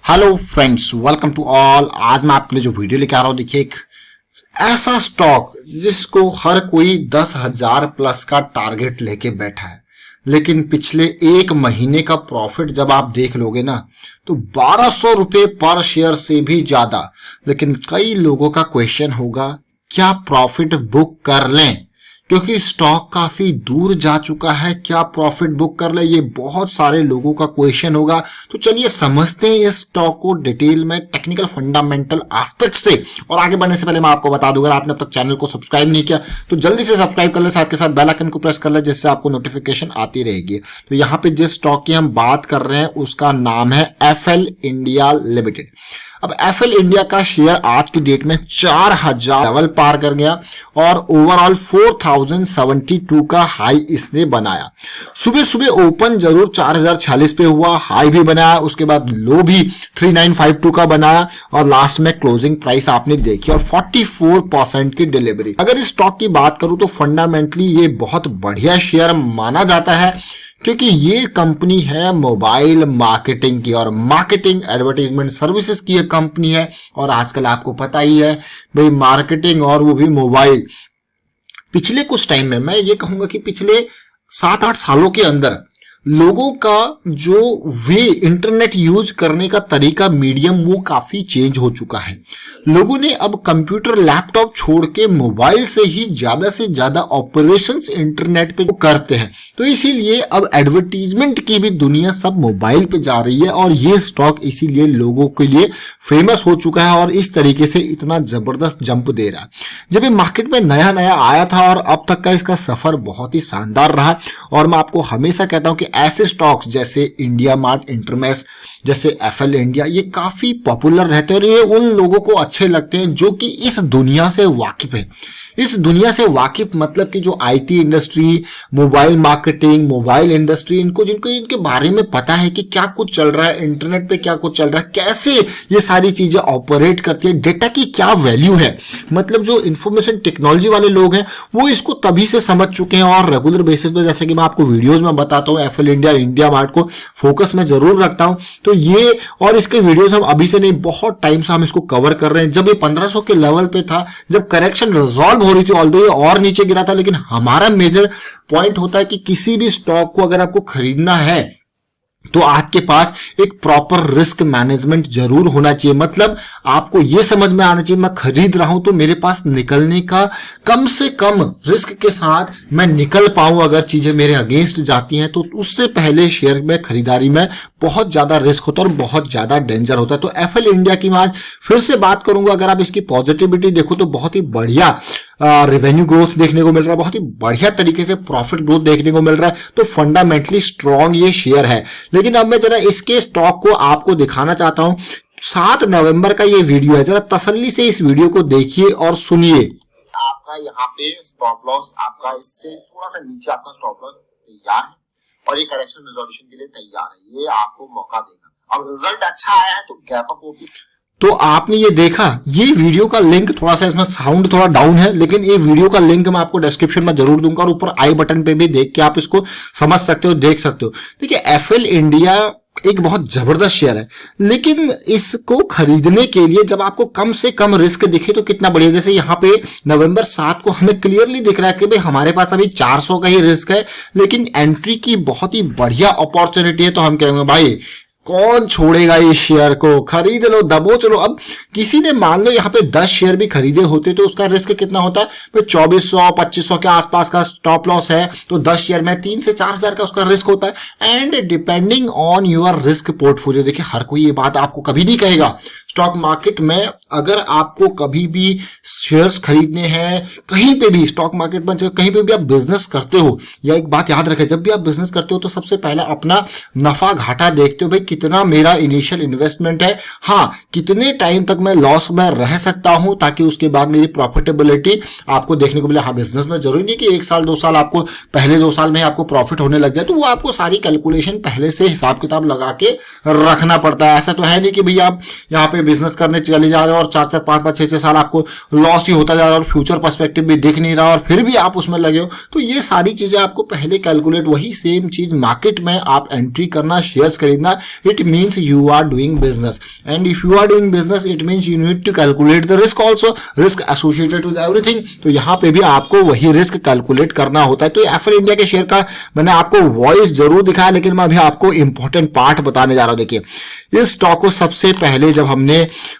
Hello friends, welcome to all. आज मैं आपके लिए जो वीडियो लेके आ रहा हूँ, देखिए एक ऐसा स्टॉक जिसको हर कोई 10,000 प्लस का टारगेट लेके बैठा है, लेकिन पिछले एक महीने का प्रॉफिट जब आप देख लोगे ना तो 1200 रुपये पर शेयर से भी ज्यादा। लेकिन कई लोगों का क्वेश्चन होगा, क्या प्रॉफिट बुक कर लें? क्योंकि स्टॉक काफी दूर जा चुका है, क्या प्रॉफिट बुक कर ले? ये बहुत सारे लोगों का क्वेश्चन होगा। तो चलिए समझते हैं इस स्टॉक को डिटेल में, टेक्निकल फंडामेंटल एस्पेक्ट से। और आगे बढ़ने से पहले मैं आपको बता दूंगा, आपने अब तक चैनल को सब्सक्राइब नहीं किया तो जल्दी से सब्सक्राइब कर ले, साथ के साथ बेल आइकन को प्रेस कर ले, जिससे आपको नोटिफिकेशन आती रहेगी। तो यहाँ पे जिस स्टॉक की हम बात कर रहे हैं उसका नाम है एफएल इंडिया लिमिटेड। अब एफएल इंडिया का शेयर आज की डेट में 4,000 लेवल पार कर गया और ओवरऑल 4,072 का हाई इसने बनाया। सुबह सुबह ओपन जरूर 4,046 पे हुआ, हाई भी बनाया, उसके बाद लो भी 3,952 का बनाया और लास्ट में क्लोजिंग प्राइस आपने देखी और 44% की डिलीवरी। अगर इस स्टॉक की बात करूं तो फंडामेंटली ये बहुत बढ़िया शेयर माना जाता है, क्योंकि ये कंपनी है मोबाइल मार्केटिंग की और मार्केटिंग एडवर्टाइजमेंट सर्विसेज की एक कंपनी है। और आजकल आपको पता ही है भाई, मार्केटिंग और वो भी मोबाइल। पिछले कुछ टाइम में मैं ये कहूंगा कि पिछले 7-8 सालों के अंदर लोगों का जो वे इंटरनेट यूज करने का तरीका, मीडियम, वो काफी चेंज हो चुका है। लोगों ने अब कंप्यूटर लैपटॉप छोड़ के मोबाइल से ही ज्यादा से ज्यादा ऑपरेशंस इंटरनेट पे करते हैं। तो इसीलिए अब एडवर्टीजमेंट की भी दुनिया सब मोबाइल पे जा रही है और ये स्टॉक इसीलिए लोगों के लिए फेमस हो चुका है और इस तरीके से इतना जबरदस्त जंप दे रहा है। जब ये मार्केट में नया नया आया था और अब तक का इसका सफर बहुत ही शानदार रहा। और मैं आपको हमेशा कहता हूं कि ऐसे स्टॉक्स जैसे इंडिया मार्ट, इंटरमेश, जैसे एफएल इंडिया, ये काफी पॉपुलर रहते हैं और ये उन लोगों को अच्छे लगते हैं जो कि इस दुनिया से वाकिफ है। इस दुनिया से वाकिफ मतलब कि जो IT industry, mobile marketing, mobile industry, जिनको इनके बारे में पता है कि क्या कुछ चल रहा है इंटरनेट पे, क्या कुछ चल रहा है, कैसे ये सारी चीजें ऑपरेट करती है, डेटा की क्या वैल्यू है। मतलब जो इंफॉर्मेशन टेक्नोलॉजी वाले लोग हैं वो इसको तभी से समझ चुके हैं और रेगुलर बेसिस पे, जैसे कि मैं आपको वीडियोज में बताता हूँ, एफएल इंडिया, इंडिया मार्ट को फोकस में जरूर रखता हूं। तो ये और इसके वीडियोस हम अभी से नहीं, बहुत टाइम से हम इसको कवर कर रहे हैं। जब ये 1500 के लेवल पे था, जब करेक्शन रिजॉल्व हो रही थी, ऑल्दो ये और नीचे गिरा था, लेकिन हमारा मेजर पॉइंट होता है कि किसी भी स्टॉक को अगर आपको खरीदना है तो आपके पास एक प्रॉपर रिस्क मैनेजमेंट जरूर होना चाहिए। मतलब आपको यह समझ में आना चाहिए, मैं खरीद रहा हूं तो मेरे पास निकलने का कम से कम रिस्क के साथ मैं निकल पाऊं। अगर चीजें मेरे अगेंस्ट जाती हैं तो उससे पहले शेयर में खरीदारी में बहुत ज्यादा रिस्क होता है और बहुत ज्यादा डेंजर होता है। तो एफएल इंडिया की मैं आज फिर से बात करूंगा। अगर आप इसकी पॉजिटिविटी देखो तो बहुत ही बढ़िया रेवेन्यू ग्रोथ देखने को मिल रहा है, बहुत ही बढ़िया तरीके से प्रॉफिट ग्रोथ देखने को मिल रहा है। तो फंडामेंटली स्ट्रॉन्ग ये शेयर है। लेकिन अब मैं जरा इसके स्टॉक को आपको दिखाना चाहता हूं। 7 नवंबर का ये वीडियो है, जरा तसल्ली से इस वीडियो को देखिए और सुनिए। आपका यहाँ पे स्टॉप लॉस, आपका इससे थोड़ा सा नीचे आपका स्टॉप लॉस तैयार है और ये करेक्शन रिजोल्यूशन के लिए तैयार है। ये आपको मौका देगा। अब रिजल्ट अच्छा आया है तो गैप अप होगी। तो आपने ये देखा, ये वीडियो का लिंक, थोड़ा सा इसमें साउंड थोड़ा डाउन है, लेकिन ये वीडियो का लिंक मैं आपको डिस्क्रिप्शन में जरूर दूंगा और ऊपर आई बटन पे भी देख के आप इसको समझ सकते हो, देख सकते हो। देखिए, एफएल इंडिया एक बहुत जबरदस्त शेयर है, लेकिन इसको खरीदने के लिए जब आपको कम से कम रिस्क दिखे तो कितना बढ़िया। जैसे यहाँ पे नवंबर 7 को हमें क्लियरली दिख रहा है कि भाई हमारे पास अभी 400 का ही रिस्क है, लेकिन एंट्री की बहुत ही बढ़िया अपॉर्चुनिटी है। तो हम कहेंगे भाई कौन छोड़ेगा इस शेयर को, खरीद लो, दबो चलो। अब किसी ने मान लो यहाँ पे 10 शेयर भी खरीदे होते तो उसका रिस्क कितना होता है? 2400-2500 के आसपास का स्टॉप लॉस है, तो 10 शेयर में 3 से 4,000 का उसका रिस्क होता है। And depending on your risk portfolio, देखिए हर कोई ये बात आपको कभी नहीं कहेगा। स्टॉक मार्केट में अगर आपको कभी भी शेयर्स खरीदने हैं, कहीं पे भी स्टॉक मार्केट में कहीं पे भी आप बिजनेस करते हो, या एक बात याद रखें, जब भी आप बिजनेस करते हो तो सबसे पहले अपना नफा घाटा देखते हो। भाई कितना मेरा इनिशियल इन्वेस्टमेंट है, हाँ कितने टाइम तक मैं लॉस में रह सकता हूं, ताकि उसके बाद मेरी प्रॉफिटेबिलिटी आपको देखने को मिले। हाँ, बिजनेस में जरूरी नहीं कि 1 साल 2 साल आपको, पहले 2 साल में आपको प्रॉफिट होने लग जाए, तो वो आपको सारी कैलकुलेशन पहले से हिसाब किताब लगा के रखना पड़ता है। ऐसा तो है नहीं कि भैया आप यहाँ पे बिजनेस करने चले जा रहे हो और 4-4, 5-5, 6-6 साल आपको लॉस ही होता जा रहा है और फ्यूचर पर्सपेक्टिव भी दिख नहीं रहा और फिर भी आप उसमें लगे हो, तो ये सारी चीजें आपको पहले कैलकुलेट, वही सेम चीज मार्केट में आप एंट्री करना, शेयर्स खरीदना, it means you are doing business. And if you are doing business it means you need to calculate the risk also, risk associated with everything. तो यहाँ पे भी आपको वही रिस्क कैलकुलेट करना होता है। तो एफएल इंडिया के शेयर का मैंने आपको वॉइस जरूर दिखाया, लेकिन मैं अभी आपको इंपॉर्टेंट पार्ट बताने जा रहा हूं। देखिए, इस स्टॉक को सबसे पहले जब हमने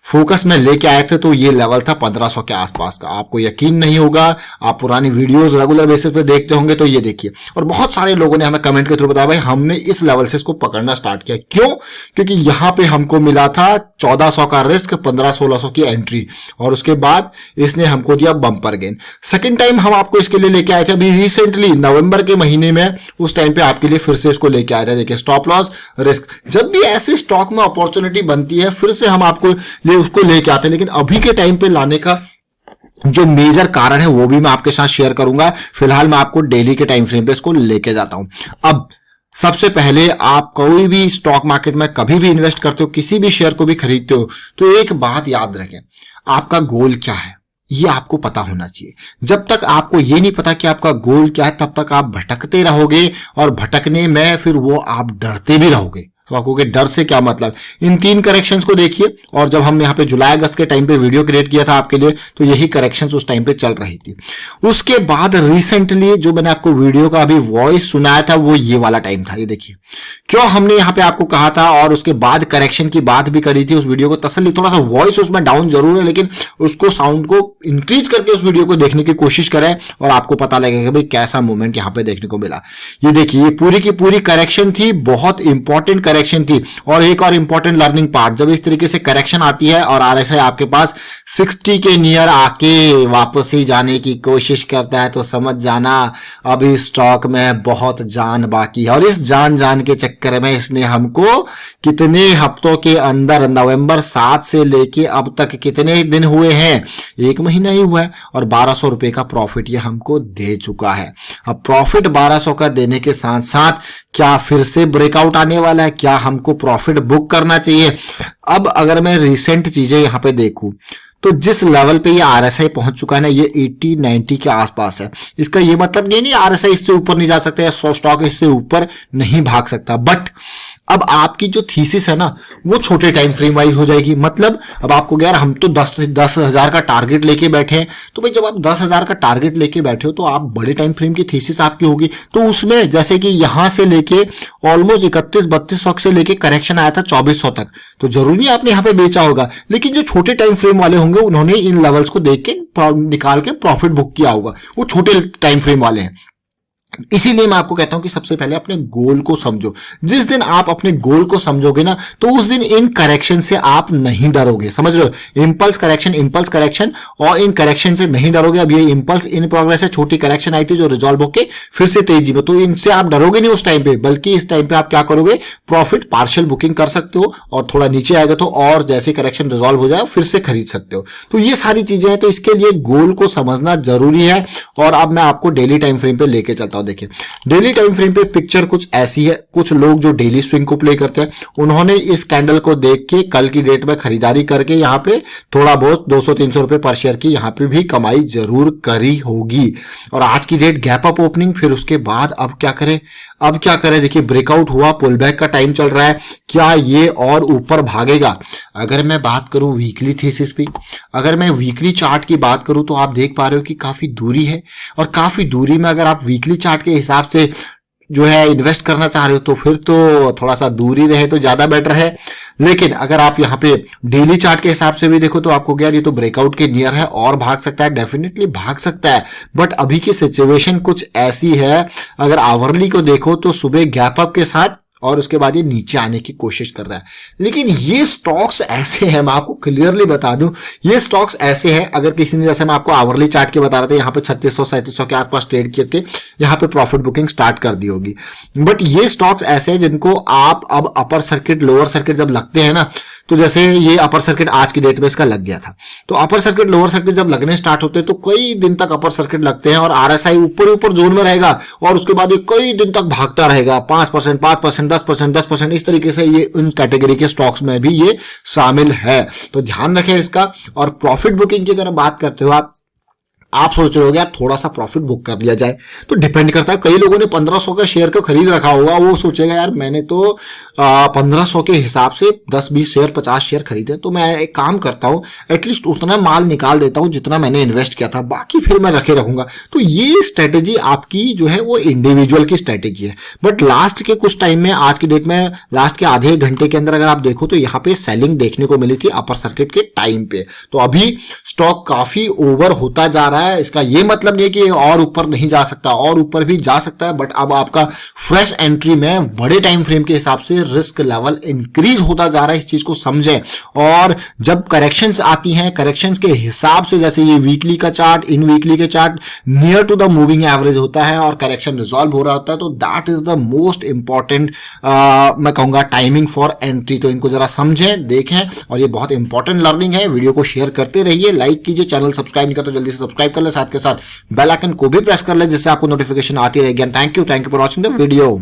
फोकस में लेके आए थे तो ये लेवल था 1500 के आसपास का। आपको यकीन नहीं होगा, आप पुरानी वीडियोस रेगुलर बेसिस पे देखते होंगे तो ये देखिए, और बहुत सारे लोगों ने हमें कमेंट के थ्रू बताया भाई हमने इस लेवल से इसको पकड़ना स्टार्ट किया। क्यों? क्योंकि यहां पे हमको मिला था 1400 का रिस्क, 1500-1600 की एंट्री, और उसके बाद इसने हमको दिया बम्पर गेन। सेकेंड टाइम हम आपको इसके लिए लेके आए थे अभी रिसेंटली नवंबर के महीने में, उस टाइम पे आपके लिए फिर से इसको लेके आया था। देखिए, स्टॉप लॉस, रिस्क, जब भी ऐसे स्टॉक में अपॉर्चुनिटी बनती है फिर से हम आपको उसको लेके आते हैं। लेकिन अभी के टाइम पे लाने का जो मेजर कारण है वो भी मैं आपके साथ शेयर करूंगा। फिलहाल मैं आपको डेली के टाइम फ्रेम पे इसको लेके जाता हूं। अब सबसे पहले आप कोई भी स्टॉक मार्केट में कभी भी इन्वेस्ट करते हो, किसी भी शेयर को भी खरीदते हो, तो एक बात याद रखें, आपका गोल क्या है ये आपको पता होना चाहिए। जब तक आपको ये नहीं पता कि आपका गोल क्या है, तब तक आप भटकते रहोगे, और भटकने में फिर वो आप डरते भी रहोगे। अब आपको डर से क्या मतलब, इन 3 करेक्शंस को देखिए, और जब हम यहाँ पे जुलाई अगस्त के टाइम पे वीडियो क्रिएट किया था आपके लिए, तो यही करेक्शंस उस टाइम पे चल रही थी। उसके बाद रिसेंटली जो मैंने आपको वीडियो का अभी वॉइस सुनाया था वो ये वाला टाइम था। ये देखिए, क्यों हमने यहाँ पे आपको कहा था, और उसके बाद करेक्शन की बात भी करी थी उस वीडियो को तसल्ली, थोड़ा सा वॉइस उसमें डाउन जरूर है, लेकिन उसको साउंड को इंक्रीज करके उस वीडियो को देखने की कोशिश करें और आपको पता लगेगा भाई कैसा मूवमेंट यहाँ पे देखने को मिला। ये देखिए, ये पूरी की पूरी करेक्शन थी, बहुत इंपॉर्टेंट करेक्शन थी। और एक और इंपॉर्टेंट लर्निंग पार्ट, जब इस तरीके से करेक्शन आती है और आरएसआई आपके पास 60 के नियर आके वापस ही जाने की कोशिश करता है, तो समझ जाना अभी स्टॉक में बहुत जान बाकी है। और इस जान के चक्कर में इसने हमको कितने हफ्तों के अंदर, नवंबर 7 से लेके अब तक कितने दिन हुए हैं, 1 महीना ही हुआ है, और 1200 रुपए का प्रॉफिट ये हमको दे चुका है। अब प्रॉफिट 1200 का देने के साथ साथ क्या फिर से ब्रेकआउट आने वाला है, क्या हमको प्रॉफिट बुक करना चाहिए? अब अगर मैं रिसेंट चीजें यहां पे देखूं तो जिस लेवल पे ये आरएसआई पहुंच चुका है ना, ये 80-90 के आसपास है। इसका ये मतलब ये नहीं आरएसआई इससे ऊपर नहीं जा सकता या स्टॉक इससे ऊपर नहीं भाग सकता, बट अब आपकी जो थीसिस है ना वो छोटे टाइम फ्रेम वाइज हो जाएगी। मतलब अब आपको यार हम तो 10,000 का टारगेट लेके बैठे हैं, तो भाई जब आप 10,000 का टारगेट लेके बैठे हो तो आप बड़े टाइम फ्रेम की थीसिस आपकी होगी। तो उसमें जैसे कि यहां से लेके ऑलमोस्ट 31-32 से लेके करेक्शन आया था 2400 तक, तो जरूरी नहीं आपने यहाँ पे बेचा होगा, लेकिन जो छोटे टाइम फ्रेम वाले होंगे उन्होंने इन लेवल्स को देख के निकाल के प्रॉफिट बुक किया होगा, वो छोटे टाइम फ्रेम वाले हैं। इसीलिए मैं आपको कहता हूं कि सबसे पहले अपने गोल को समझो। जिस दिन आप अपने गोल को समझोगे ना, तो उस दिन इन करेक्शन से आप नहीं डरोगे। समझ रहे हो, इंपल्स करेक्शन और इन करेक्शन से नहीं डरोगे। अब ये इंपल्स इन प्रोग्रेस है, छोटी करेक्शन आई थी जो रिजॉल्व होके फिर से तेजी में, तो इनसे आप डरोगे नहीं उस टाइम पे, बल्कि इस टाइम पे आप क्या करोगे, प्रॉफिट पार्शियल बुकिंग कर सकते हो, और थोड़ा नीचे आएगा तो और जैसे करेक्शन रिजॉल्व हो जाए फिर से खरीद सकते हो। तो ये सारी चीजें हैं, तो इसके लिए गोल को समझना जरूरी है। और अब मैं आपको डेली टाइम फ्रेम पे लेके चलता हूं। देखिए, डेली टाइम फ्रेम पे पिक्चर कुछ ऐसी है। कुछ लोग जो डेली स्विंग को प्ले करते हैं उन्होंने इस कैंडल को देख के कल की डेट में खरीदारी करके यहाँ पे थोड़ा बहुत 200-300 रुपए पर शेयर की यहाँ पे भी कमाई जरूर करी होगी। और आज की डेट गैप अप ओपनिंग, फिर उसके बाद अब क्या करें, देखिए ब्रेकआउट हुआ, पुल बैक का टाइम चल रहा है, क्या ये और ऊपर भागेगा? अगर मैं बात करूं वीकली थीसिस पे, अगर मैं वीकली चार्ट की बात करूं तो आप देख पा रहे हो कि काफी दूरी है, और काफी दूरी में अगर आप वीकली चार्ट के हिसाब से जो है इन्वेस्ट करना चाह रहे हो तो फिर तो थोड़ा सा दूरी रहे तो ज्यादा बेटर है। लेकिन अगर आप यहाँ पे डेली चार्ट के हिसाब से भी देखो तो आपको क्या, ये तो ब्रेकआउट के नियर है और भाग सकता है, डेफिनेटली भाग सकता है। बट अभी की सिचुएशन कुछ ऐसी है, अगर आवरली को देखो तो सुबह गैप अप के साथ और उसके बाद ये नीचे आने की कोशिश कर रहा है। लेकिन ये स्टॉक्स ऐसे हैं, मैं आपको क्लियरली बता दूं, ये स्टॉक्स ऐसे हैं, अगर किसी ने, जैसे मैं आपको आवरली चार्ट के बता रहा था, यहाँ पे 3600-3700 के आसपास ट्रेड करके यहाँ पे प्रॉफिट बुकिंग स्टार्ट कर दी होगी। बट ये स्टॉक्स ऐसे हैं जिनको आप अब अपर सर्किट लोअर सर्किट जब लगते हैं ना, तो जैसे ये अपर सर्किट आज की डेट में इसका लग गया था, तो अपर सर्किट लोअर सर्किट जब लगने स्टार्ट होते हैं तो कई दिन तक अपर सर्किट लगते हैं और आरएसआई ऊपर ऊपर जोन में रहेगा और उसके बाद ये कई दिन तक भागता रहेगा 5%, 5%, 10%, 10%, इस तरीके से ये उन कैटेगरी के स्टॉक्स में भी ये शामिल है। तो ध्यान रखें इसका। और प्रॉफिट बुकिंग की तरह बात करते हो आप सोच रहे हो यार थोड़ा सा प्रॉफिट बुक कर लिया जाए, तो डिपेंड करता है। कई लोगों ने 1500 का शेयर को खरीद रखा होगा, वो सोचेगा यार मैंने तो 1500 के हिसाब से 10-20 शेयर 50 शेयर खरीदे, तो मैं एक काम करता हूं एटलीस्ट उतना माल निकाल देता हूं जितना मैंने इन्वेस्ट किया था, बाकी फिर मैं रखे रहूंगा। तो ये स्ट्रेटेजी आपकी जो है वो इंडिविजुअल की स्ट्रेटेजी है। बट लास्ट के कुछ टाइम में, आज की डेट में लास्ट के आधे घंटे के अंदर अगर आप देखो तो यहाँ पे सेलिंग देखने को मिली थी अपर सर्किट के टाइम पे। तो अभी स्टॉक काफी ओवर होता जा रहा है। इसका ये मतलब नहीं कि और ऊपर नहीं जा सकता, और ऊपर भी जा सकता है, बट अब आपका फ्रेश एंट्री में बड़े टाइम फ्रेम के हिसाब से रिस्क लेवल इंक्रीज होता जा रहा है। इस चीज को समझें। और जब करेक्शंस आती हैं, करेक्शंस के हिसाब से, जैसे ये वीकली का चार्ट, इन वीकली के chart near to the moving average होता है और करेक्शन रिजॉल्व हो रहा होता है, तो that is the most important मैं कहूंगा टाइमिंग फॉर एंट्री। तो इनको जरा समझें, देखें, और ये बहुत इंपॉर्टेंट लर्निंग है। वीडियो को शेयर करते रहिए, लाइक कीजिए, चैनल सब्सक्राइब नहीं कर तो जल्दी से सब्सक्राइब कर ले, साथ के साथ बेल आइकन को भी प्रेस कर ले जिससे आपको नोटिफिकेशन आती रहेगी। Thank you for watching the video.